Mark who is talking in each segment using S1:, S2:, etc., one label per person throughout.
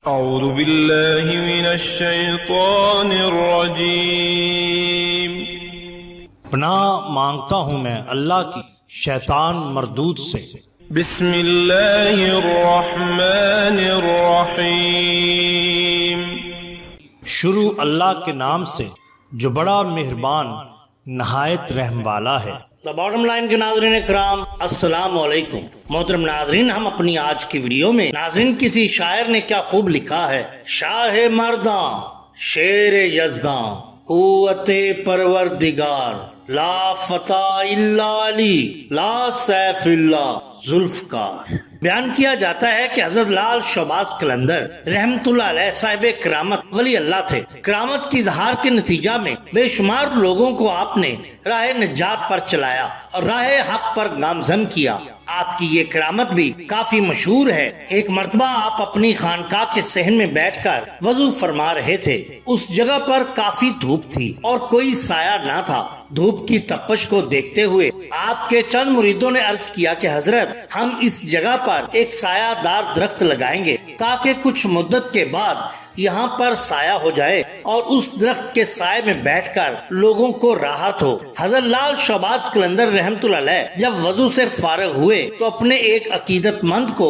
S1: اعوذ باللہ من الشیطان الرجیم۔
S2: پناہ مانگتا ہوں میں اللہ کی شیطان مردود سے۔
S1: بسم اللہ الرحمن الرحیم۔
S2: شروع اللہ کے نام سے جو بڑا مہربان نہایت رحم والا ہے۔ باٹم لائن کے ناظرین اکرام، السلام علیکم۔ محترم ناظرین، ہم اپنی آج کی ویڈیو میں ناظرین کسی شاعر نے کیا خوب لکھا ہے۔ شاہ مرداں شیر یزداں قوت پروردگار، لا فتح الا علی لا سیف اللہ ذوالفقار۔ بیان کیا جاتا ہے کہ حضرت لال شہباز قلندر رحمت اللہ علیہ صاحب کرامت ولی اللہ تھے۔ کرامت کی اظہار کے نتیجہ میں بے شمار لوگوں کو آپ نے راہ نجات پر چلایا اور راہ حق پر گامزن کیا۔ آپ کی یہ کرامت بھی کافی مشہور ہے۔ ایک مرتبہ آپ اپنی خانقاہ کے صحن میں بیٹھ کر وضو فرما رہے تھے۔ اس جگہ پر کافی دھوپ تھی اور کوئی سایہ نہ تھا۔ دھوپ کی تپش کو دیکھتے ہوئے آپ کے چند مریدوں نے عرض کیا کہ حضرت، ہم اس جگہ پر ایک سایہ دار درخت لگائیں گے تاکہ کچھ مدت کے بعد یہاں پر سایہ ہو جائے اور اس درخت کے سائے میں بیٹھ کر لوگوں کو راحت ہو۔ حضرت لال شہباز قلندر رحمت اللہ علیہ جب وضو سے فارغ ہوئے تو اپنے ایک عقیدت مند کو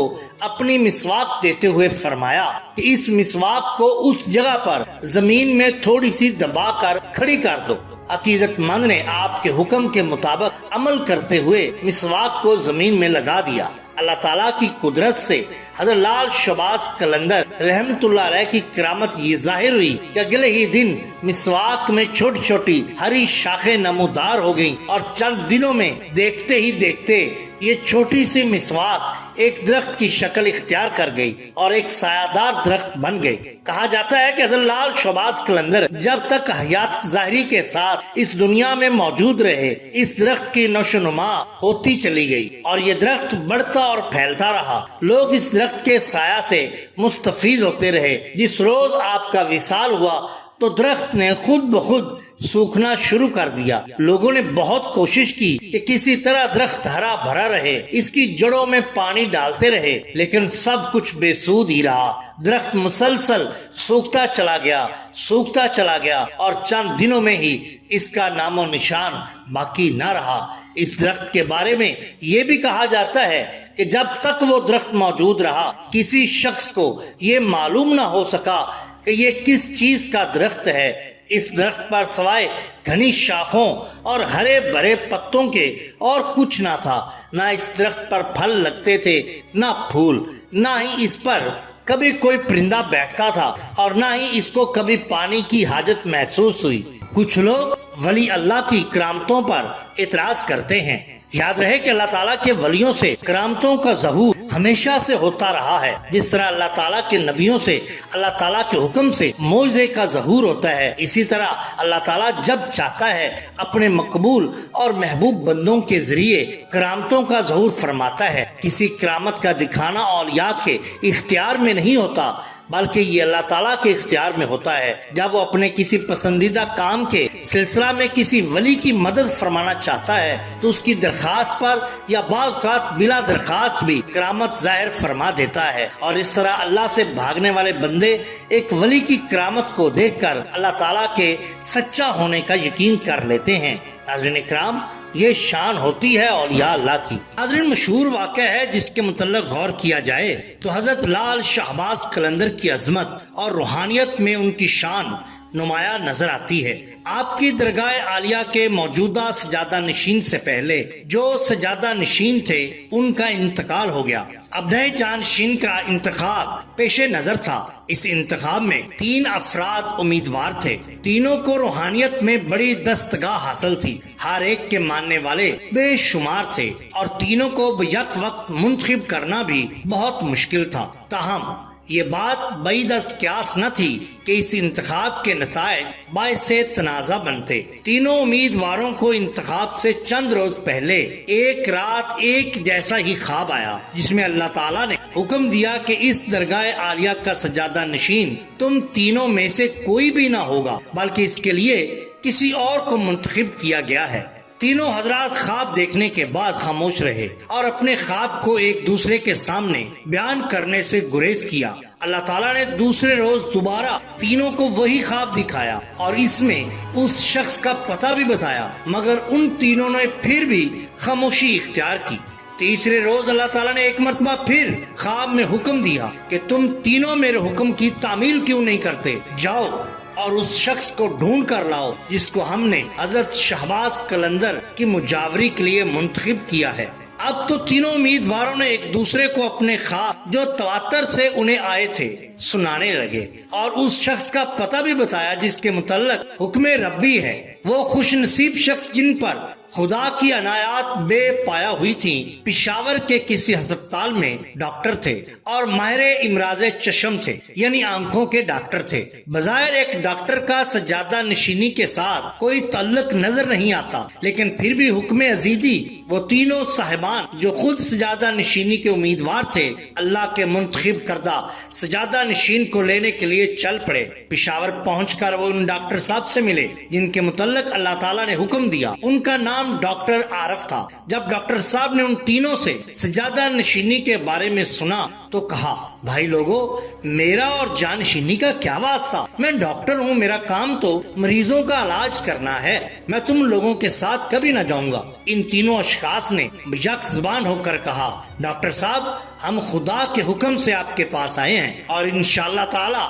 S2: اپنی مسواک دیتے ہوئے فرمایا کہ اس مسواک کو اس جگہ پر زمین میں تھوڑی سی دبا کر کھڑی کر دو۔ عقیدت مند نے آپ کے حکم کے مطابق عمل کرتے ہوئے مسواک کو زمین میں لگا دیا۔ اللہ تعالیٰ کی قدرت سے حضرت لال شہباز قلندر رحمت اللہ علیہ کی کرامت یہ ظاہر ہوئی کہ اگلے ہی دن مسواک میں چھوٹی چھوٹی ہری شاخیں نمودار ہو گئیں اور چند دنوں میں دیکھتے ہی دیکھتے یہ چھوٹی سی مسواک ایک درخت کی شکل اختیار کر گئی اور ایک سایہ دار درخت بن گئی۔ کہا جاتا ہے کہ حضرت لال شہباز قلندر جب تک حیات ظاہری کے ساتھ اس دنیا میں موجود رہے، اس درخت کی نشو و نما ہوتی چلی گئی اور یہ درخت بڑھتا اور پھیلتا رہا۔ لوگ اس درخت کے سایہ سے مستفید ہوتے رہے۔ جس روز آپ کا وصال ہوا تو درخت نے خود بخود سوکھنا شروع کر دیا۔ لوگوں نے بہت کوشش کی کہ کسی طرح درخت ہرا بھرا رہے، اس کی جڑوں میں پانی ڈالتے رہے، لیکن سب کچھ بے سود ہی رہا۔ درخت مسلسل سوکھتا چلا گیا اور چند دنوں میں ہی اس کا نام و نشان باقی نہ رہا۔ اس درخت کے بارے میں یہ بھی کہا جاتا ہے کہ جب تک وہ درخت موجود رہا کسی شخص کو یہ معلوم نہ ہو سکا کہ یہ کس چیز کا درخت ہے۔ اس درخت پر سوائے گھنی شاخوں اور ہرے بھرے پتوں کے اور کچھ نہ تھا۔ نہ اس درخت پر پھل لگتے تھے، نہ پھول، نہ ہی اس پر کبھی کوئی پرندہ بیٹھتا تھا اور نہ ہی اس کو کبھی پانی کی حاجت محسوس ہوئی۔ کچھ لوگ ولی اللہ کی کرامتوں پر اعتراض کرتے ہیں۔ یاد رہے کہ اللہ تعالیٰ کے ولیوں سے کرامتوں کا ظہور ہمیشہ سے ہوتا رہا ہے۔ جس طرح اللہ تعالیٰ کے نبیوں سے اللہ تعالیٰ کے حکم سے معجزے کا ظہور ہوتا ہے، اسی طرح اللہ تعالیٰ جب چاہتا ہے اپنے مقبول اور محبوب بندوں کے ذریعے کرامتوں کا ظہور فرماتا ہے۔ کسی کرامت کا دکھانا اولیاء کے اختیار میں نہیں ہوتا، بلکہ یہ اللہ تعالیٰ کے اختیار میں ہوتا ہے۔ جب وہ اپنے کسی پسندیدہ کام کے سلسلہ میں کسی ولی کی مدد فرمانا چاہتا ہے تو اس کی درخواست پر یا بعض اوقات بلا درخواست بھی کرامت ظاہر فرما دیتا ہے، اور اس طرح اللہ سے بھاگنے والے بندے ایک ولی کی کرامت کو دیکھ کر اللہ تعالیٰ کے سچا ہونے کا یقین کر لیتے ہیں۔ ناظرین اکرام، یہ شان ہوتی ہے اولیاء اللہ کی۔ ناظرین، مشہور واقعہ ہے جس کے متعلق غور کیا جائے تو حضرت لال شہباز قلندر کی عظمت اور روحانیت میں ان کی شان نمایاں نظر آتی ہے۔ آپ کی درگاہ عالیہ کے موجودہ سجادہ نشین سے پہلے جو سجادہ نشین تھے ان کا انتقال ہو گیا۔ اب نئے جانشین کا انتخاب پیش نظر تھا۔ اس انتخاب میں 3 افراد امیدوار تھے۔ تینوں کو روحانیت میں بڑی دستگاہ حاصل تھی۔ ہر ایک کے ماننے والے بے شمار تھے اور تینوں کو یک وقت منتخب کرنا بھی بہت مشکل تھا۔ تاہم یہ بات بعید از قیاس نہ تھی کہ اس انتخاب کے نتائج باعث تنازع بنتے۔ تینوں امیدواروں کو انتخاب سے چند روز پہلے ایک رات ایک جیسا ہی خواب آیا، جس میں اللہ تعالیٰ نے حکم دیا کہ اس درگاہ عالیہ کا سجادہ نشین تم تینوں میں سے کوئی بھی نہ ہوگا، بلکہ اس کے لیے کسی اور کو منتخب کیا گیا ہے۔ تینوں حضرات خواب دیکھنے کے بعد خاموش رہے اور اپنے خواب کو ایک دوسرے کے سامنے بیان کرنے سے گریز کیا۔ اللہ تعالیٰ نے دوسرے روز دوبارہ تینوں کو وہی خواب دکھایا اور اس میں اس شخص کا پتہ بھی بتایا، مگر ان تینوں نے پھر بھی خاموشی اختیار کی۔ تیسرے روز اللہ تعالیٰ نے ایک مرتبہ پھر خواب میں حکم دیا کہ تم تینوں میرے حکم کی تعمیل کیوں نہیں کرتے؟ جاؤ اور اس شخص کو ڈھونڈ کر لاؤ جس کو ہم نے حضرت شہباز قلندر کی مجاوری کے لیے منتخب کیا ہے۔ اب تو تینوں امیدواروں نے ایک دوسرے کو اپنے خواب جو تواتر سے انہیں آئے تھے سنانے لگے اور اس شخص کا پتہ بھی بتایا جس کے متعلق حکم ربی ہے۔ وہ خوش نصیب شخص جن پر خدا کی عنایات بے پایا ہوئی تھی پشاور کے کسی ہسپتال میں ڈاکٹر تھے اور ماہر امراض چشم تھے، یعنی آنکھوں کے ڈاکٹر تھے۔ بظاہر ایک ڈاکٹر کا سجادہ نشینی کے ساتھ کوئی تعلق نظر نہیں آتا، لیکن پھر بھی حکم عزیزی وہ تینوں صاحبان جو خود سجادہ نشینی کے امیدوار تھے اللہ کے منتخب کردہ سجادہ نشین کو لینے کے لیے چل پڑے۔ پشاور پہنچ کر وہ ان ڈاکٹر صاحب سے ملے جن کے متعلق اللہ تعالیٰ نے حکم دیا۔ ان کا نام ڈاکٹر عارف تھا۔ جب ڈاکٹر صاحب نے ان تینوں سے سجادہ نشینی کے بارے میں سنا تو کہا، بھائی لوگوں، میرا اور جانشینی کا کیا واسطہ؟ میں ڈاکٹر ہوں، میرا کام تو مریضوں کا علاج کرنا ہے، میں تم لوگوں کے ساتھ کبھی نہ جاؤں گا۔ ان تینوں اشخاص نے یک زبان ہو کر کہا، ڈاکٹر صاحب، ہم خدا کے حکم سے آپ کے پاس آئے ہیں اور انشاءاللہ تعالی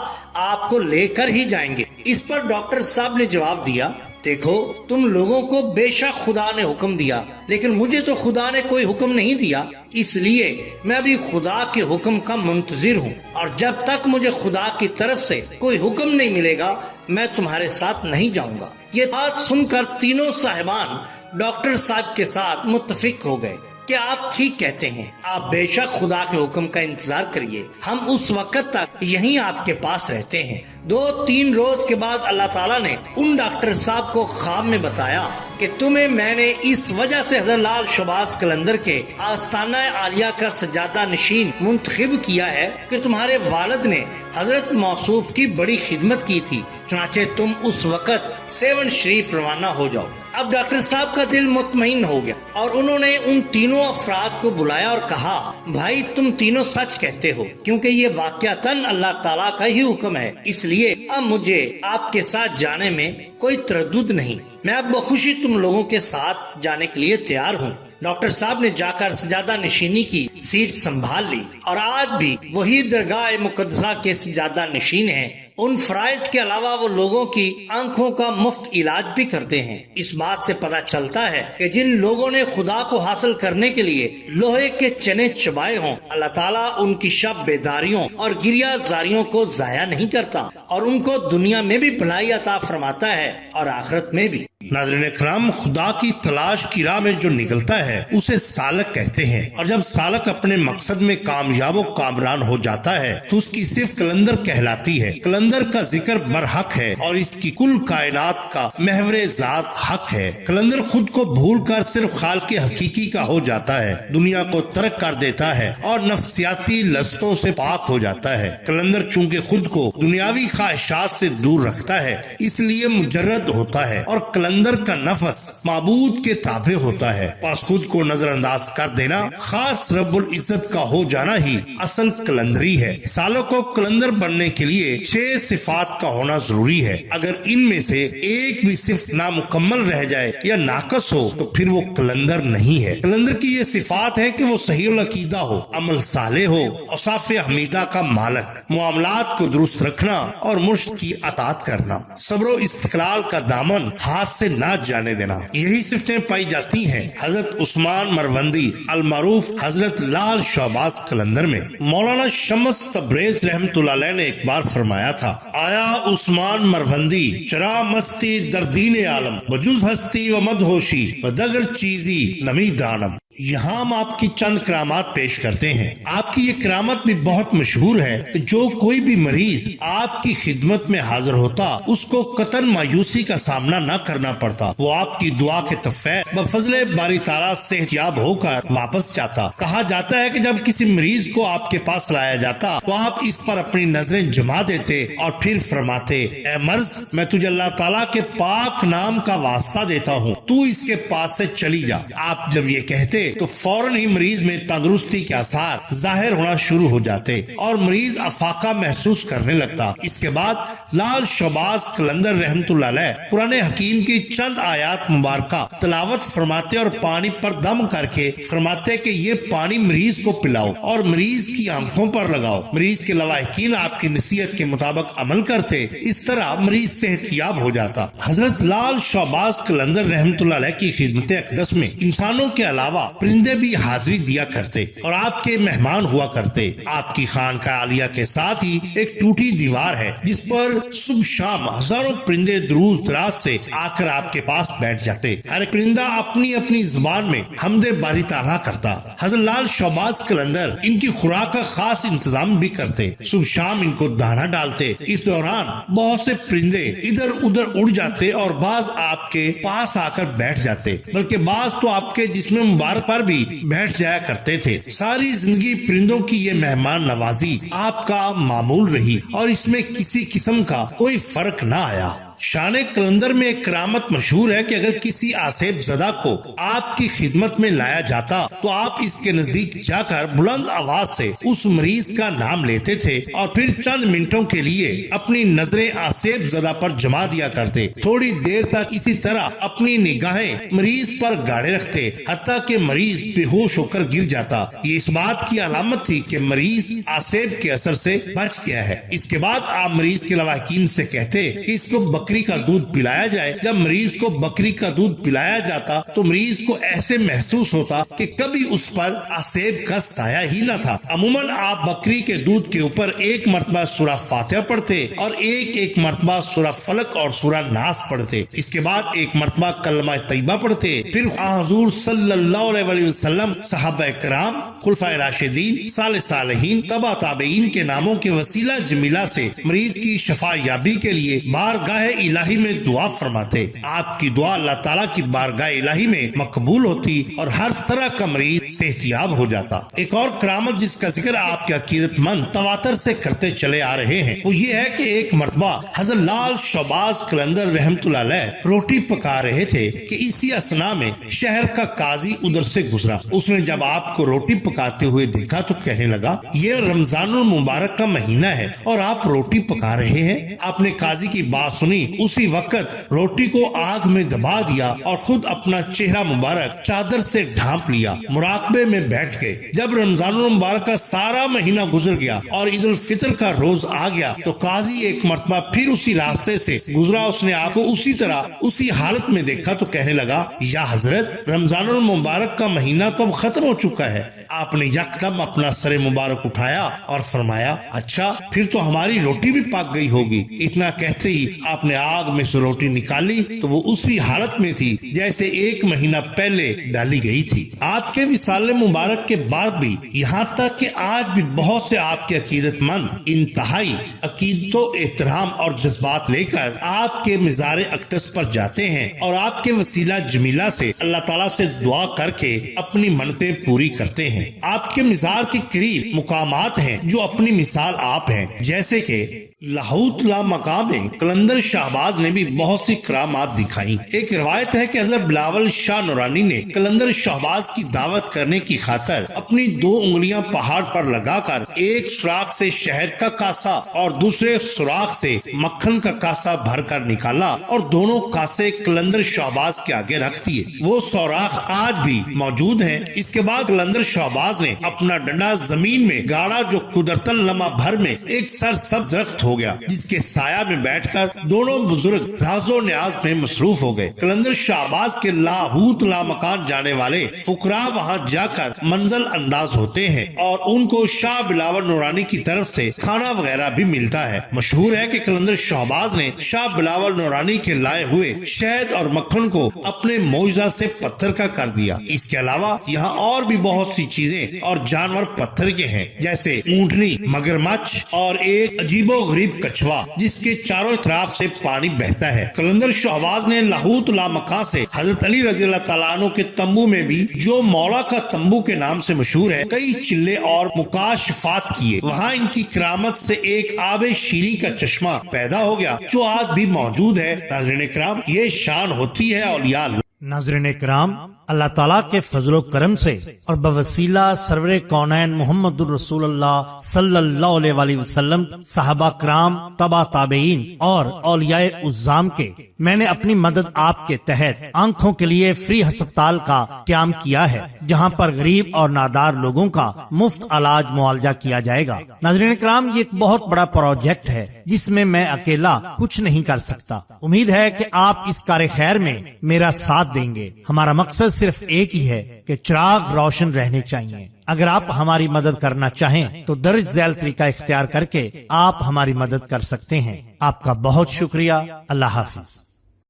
S2: آپ کو لے کر ہی جائیں گے۔ اس پر ڈاکٹر صاحب نے جواب دیا، دیکھو، تم لوگوں کو بے شک خدا نے حکم دیا، لیکن مجھے تو خدا نے کوئی حکم نہیں دیا، اس لیے میں ابھی خدا کے حکم کا منتظر ہوں، اور جب تک مجھے خدا کی طرف سے کوئی حکم نہیں ملے گا میں تمہارے ساتھ نہیں جاؤں گا۔ یہ بات سن کر تینوں صاحبان ڈاکٹر صاحب کے ساتھ متفق ہو گئے کہ آپ ٹھیک کہتے ہیں، آپ بے شک خدا کے حکم کا انتظار کریے، ہم اس وقت تک یہیں آپ کے پاس رہتے ہیں۔ 2-3 روز کے بعد اللہ تعالیٰ نے ان ڈاکٹر صاحب کو خواب میں بتایا کہ تمہیں میں نے اس وجہ سے حضرت لال شہباز قلندر کے آستانہ عالیہ کا سجادہ نشین منتخب کیا ہے کہ تمہارے والد نے حضرت موصوف کی بڑی خدمت کی تھی، چنانچہ تم اس وقت سیون شریف روانہ ہو جاؤ۔ اب ڈاکٹر صاحب کا دل مطمئن ہو گیا اور انہوں نے ان تینوں افراد کو بلایا اور کہا، بھائی تم تینوں سچ کہتے ہو، کیونکہ یہ واقعتاً اللہ تعالیٰ کا ہی حکم ہے، اس لیے اب مجھے آپ کے ساتھ جانے میں کوئی تردد نہیں، میں اب بخوشی تم لوگوں کے ساتھ جانے کے لیے تیار ہوں۔ ڈاکٹر صاحب نے جا کر سجادہ نشینی کی سیٹ سنبھال لی اور آج بھی وہی درگاہ مقدسہ کے سجادہ نشین ہیں۔ ان فرائض کے علاوہ وہ لوگوں کی آنکھوں کا مفت علاج بھی کرتے ہیں۔ اس بات سے پتہ چلتا ہے کہ جن لوگوں نے خدا کو حاصل کرنے کے لیے لوہے کے چنے چبائے ہوں، اللہ تعالیٰ ان کی شب بیداریوں اور گریہ زاریوں کو ضائع نہیں کرتا اور ان کو دنیا میں بھی بھلائی عطا فرماتا ہے اور آخرت میں بھی۔
S3: ناظرین اکرام، خدا کی تلاش کی راہ میں جو نکلتا ہے اسے سالک کہتے ہیں، اور جب سالک اپنے مقصد میں کامیاب و کامران ہو جاتا ہے تو اس کی صرف قلندر کہلاتی ہے۔ قلندر کا ذکر برحق ہے اور اس کی کل کائنات کا محور ذات حق ہے۔ قلندر خود کو بھول کر صرف خالق حقیقی کا ہو جاتا ہے، دنیا کو ترک کر دیتا ہے اور نفسیاتی لذتوں سے پاک ہو جاتا ہے۔ قلندر چونکہ خود کو دنیاوی خواہشات سے دور رکھتا ہے اس لیے مجرد ہوتا ہے، اور قلندر کا نفس معبود کے تابع ہوتا ہے، پس خود کو نظر انداز کر دینا، خاص رب العزت کا ہو جانا ہی اصل قلندری ہے۔ سالک کو قلندر بننے کے لیے 6 صفات کا ہونا ضروری ہے۔ اگر ان میں سے ایک بھی صرف نامکمل رہ جائے یا ناقص ہو تو پھر وہ قلندر نہیں ہے۔ قلندر کی یہ صفات ہے کہ وہ صحیح العقیدہ ہو، عمل صالح ہو، اوصاف حمیدہ کا مالک، معاملات کو درست رکھنا اور مرشد کی اطاعت کرنا، صبر و استقلال کا دامن ہاتھ سے نہ جانے دینا، یہی صفتیں پائی جاتی ہیں حضرت عثمان مروندی المعروف حضرت لال شہباز قلندر میں۔ مولانا شمس تبریز رحمۃ اللہ علیہ نے ایک بار فرمایا تھا، آیا عثمان مروندی چرا مستی در دین عالم، بجز ہستی و مدہوشی و دگر چیزی نمی دانم۔ یہاں ہم آپ کی چند کرامات پیش کرتے ہیں۔ آپ کی یہ کرامت بھی بہت مشہور ہے کہ جو کوئی بھی مریض آپ کی خدمت میں حاضر ہوتا اس کو قطعاً مایوسی کا سامنا نہ کرنا پڑتا، وہ آپ کی دعا کے تفیع بفضل باری تعالیٰ صحت یاب ہو کر واپس جاتا۔ کہا جاتا ہے کہ جب کسی مریض کو آپ کے پاس لایا جاتا تو آپ اس پر اپنی نظریں جما دیتے اور پھر فرماتے، اے مرض، میں تجھے اللہ تعالیٰ کے پاک نام کا واسطہ دیتا ہوں، تو اس کے پاس سے چلی جا۔ آپ جب یہ کہتے دیکھتے تو فوراً ہی مریض میں تندرستی کے آثار ظاہر ہونا شروع ہو جاتے اور مریض افاقہ محسوس کرنے لگتا۔ اس کے بعد لال شہباز قلندر رحمت اللہ علیہ قرآن حکیم کی چند آیات مبارکہ تلاوت فرماتے اور پانی پر دم کر کے فرماتے کہ یہ پانی مریض کو پلاؤ اور مریض کی آنکھوں پر لگاؤ۔ مریض کے لواحقین آپ کی نصیحت کے مطابق عمل کرتے، اس طرح مریض صحت یاب ہو جاتا۔ حضرت لال شہباز قلندر رحمت اللہ علیہ کی خدمت اقدس میں انسانوں کے علاوہ پرندے بھی حاضری دیا کرتے اور آپ کے مہمان ہوا کرتے۔ آپ کی خانقاہ عالیہ کے ساتھ ہی ایک ٹوٹی دیوار ہے جس پر صبح شام ہزاروں پرندے دور دراز سے آ کر آپ کے پاس بیٹھ جاتے۔ ہر پرندہ اپنی اپنی زبان میں حمد باری تعالیٰ کرتا۔ حضرت لال شہباز قلندر ان کی خوراک کا خاص انتظام بھی کرتے، صبح شام ان کو دانا ڈالتے۔ اس دوران بہت سے پرندے ادھر ادھر اڑ جاتے اور بعض آپ کے پاس آ کر بیٹھ جاتے، بلکہ بعض تو آپ کے جسم مبارک پر بھی بیٹھ جایا کرتے تھے۔ ساری زندگی پرندوں کی یہ مہمان نوازی آپ کا معمول رہی اور اس میں کسی قسم کا کوئی فرق نہ آیا۔ شان قلندر میں ایک کرامت مشہور ہے کہ اگر کسی آسیب زدہ کو آپ کی خدمت میں لایا جاتا تو آپ اس کے نزدیک جا کر بلند آواز سے اس مریض کا نام لیتے تھے اور پھر چند منٹوں کے لیے اپنی نظریں آسیب زدہ پر جما دیا کرتے۔ تھوڑی دیر تک اسی طرح اپنی نگاہیں مریض پر گاڑے رکھتے حتیٰ کہ مریض بے ہوش ہو کر گر جاتا۔ یہ اس بات کی علامت تھی کہ مریض آسیب کے اثر سے بچ گیا ہے۔ اس کے بعد آپ مریض کے لواحقین سے کہتے کہ اس کو بکری کا دودھ پلایا جائے۔ جب مریض کو بکری کا دودھ پلایا جاتا تو مریض کو ایسے محسوس ہوتا کہ کبھی اس پر آسیب کا سایہ ہی نہ تھا۔ عموماً آپ بکری کے دودھ کے اوپر ایک مرتبہ سورہ فاتحہ پڑھتے اور ایک مرتبہ سورہ فلق اور سورہ ناس پڑھتے۔ اس کے بعد ایک مرتبہ کلمہ طیبہ پڑھتے۔ پھر حضور صلی اللہ علیہ وسلم، صحابہ کرام، خلفائے راشدین، صالح صالحین، تبع تابعین کے ناموں کے وسیلہ جمیلہ سے مریض کی شفا یابی کے لیے بارگاہ الہی میں دعا فرماتے۔ آپ کی دعا اللہ تعالیٰ کی بارگاہ الہی میں مقبول ہوتی اور ہر طرح کا مریض صحت یاب ہو جاتا۔ ایک اور کرامت جس کا ذکر آپ کے عقیدت مند تواتر سے کرتے چلے آ رہے ہیں وہ یہ ہے کہ ایک مرتبہ حضرت لال شہباز قلندر رحمت اللہ علیہ روٹی پکا رہے تھے کہ اسی اثنا میں شہر کا قاضی ادھر سے گزرا۔ اس نے جب آپ کو روٹی پکاتے ہوئے دیکھا تو کہنے لگا یہ رمضان المبارک کا مہینہ ہے اور آپ روٹی پکا رہے ہیں۔ آپ نے قاضی کی بات سنی، اسی وقت روٹی کو آگ میں دبا دیا اور خود اپنا چہرہ مبارک چادر سے ڈھانپ لیا، مراقبے میں بیٹھ گئے۔ جب رمضان المبارک کا سارا مہینہ گزر گیا اور عید الفطر کا روز آ گیا تو قاضی ایک مرتبہ پھر اسی راستے سے گزرا۔ اس نے آپ کو اسی طرح اسی حالت میں دیکھا تو کہنے لگا یا حضرت رمضان المبارک کا مہینہ تو اب ختم ہو چکا ہے۔ آپ نے یکدم اپنا سر مبارک اٹھایا اور فرمایا اچھا پھر تو ہماری روٹی بھی پک گئی ہوگی۔ اتنا کہتے ہی آپ نے آگ میں سے روٹی نکالی تو وہ اسی حالت میں تھی جیسے ایک مہینہ پہلے ڈالی گئی تھی۔ آپ کے وصال مبارک کے بعد بھی یہاں تک کہ آج بھی بہت سے آپ کے عقیدت مند انتہائی عقیدت و احترام اور جذبات لے کر آپ کے مزار اقدس پر جاتے ہیں اور آپ کے وسیلہ جمیلہ سے اللہ تعالیٰ سے دعا کر کے اپنی منتیں پوری کرتے ہیں۔ آپ کے مزار کے قریب مقامات ہیں جو اپنی مثال آپ ہیں، جیسے کہ لاہوت لا مقام میں قلندر شہباز نے بھی بہت سی کرامات دکھائی۔ ایک روایت ہے کہ حضرت بلاول شاہ نورانی نے قلندر شہباز کی دعوت کرنے کی خاطر اپنی 2 انگلیاں پہاڑ پر لگا کر ایک سوراخ سے شہد کا کاسا اور دوسرے سوراخ سے مکھن کا کاسا بھر کر نکالا اور دونوں کاسے قلندر شہباز کے آگے رکھ دیے۔ وہ سوراخ آج بھی موجود ہیں۔ اس کے بعد قلندر شہباز نے اپنا ڈنڈا زمین میں گاڑا جو قدرتاً لمحہ بھر میں ایک سرسبز درخت ہو گیا، جس کے سایہ میں بیٹھ کر دونوں بزرگ راز و نیاز میں مصروف ہو گئے۔ قلندر شہباز کے لاہوت لا مکان جانے والے فقراء وہاں جا کر منزل انداز ہوتے ہیں اور ان کو شاہ بلاول نورانی کی طرف سے کھانا وغیرہ بھی ملتا ہے۔ مشہور ہے کہ قلندر شہباز نے شاہ بلاول نورانی کے لائے ہوئے شہد اور مکھن کو اپنے معجزہ سے پتھر کا کر دیا۔ اس کے علاوہ یہاں اور بھی بہت سی چیزیں اور جانور پتھر کے ہیں، جیسے اونٹنی، مگرمچھ اور ایک عجیب و غریب کچھوا جس کے چاروں طرف سے پانی بہتا ہے۔ قلندر شہباز نے لاہوت لا مکان سے حضرت علی رضی اللہ تعالیٰ عنہ کے تمبو میں بھی، جو مولا کا تمبو کے نام سے مشہور ہے، کئی چلے اور مکاشفات کیے۔ وہاں ان کی کرامت سے ایک آب شیریں کا چشمہ پیدا ہو گیا جو آج بھی موجود ہے۔ ناظرین کرام، یہ شان ہوتی ہے اولیاء اللہ۔
S2: ناظرین کرام، اللہ تعالیٰ کے فضل و کرم سے اور بوسیلہ سرور کونین محمد الرسول اللہ صلی اللہ علیہ وآلہ وسلم، صحابہ کرام، تبع تابعین اور اولیاء عظام کے، میں نے اپنی مدد آپ کے تحت آنکھوں کے لیے فری ہسپتال کا قیام کیا ہے، جہاں پر غریب اور نادار لوگوں کا مفت علاج معالجہ کیا جائے گا۔ ناظرین کرام، یہ ایک بہت بڑا پروجیکٹ ہے جس میں میں اکیلا کچھ نہیں کر سکتا۔ امید ہے کہ آپ اس کار خیر میں میرا ساتھ دیں گے۔ ہمارا مقصد صرف ایک ہی ہے کہ چراغ روشن رہنے چاہیے۔ اگر آپ ہماری مدد کرنا چاہیں تو درج ذیل طریقہ اختیار کر کے آپ ہماری مدد کر سکتے ہیں۔ آپ کا بہت شکریہ۔ اللہ حافظ۔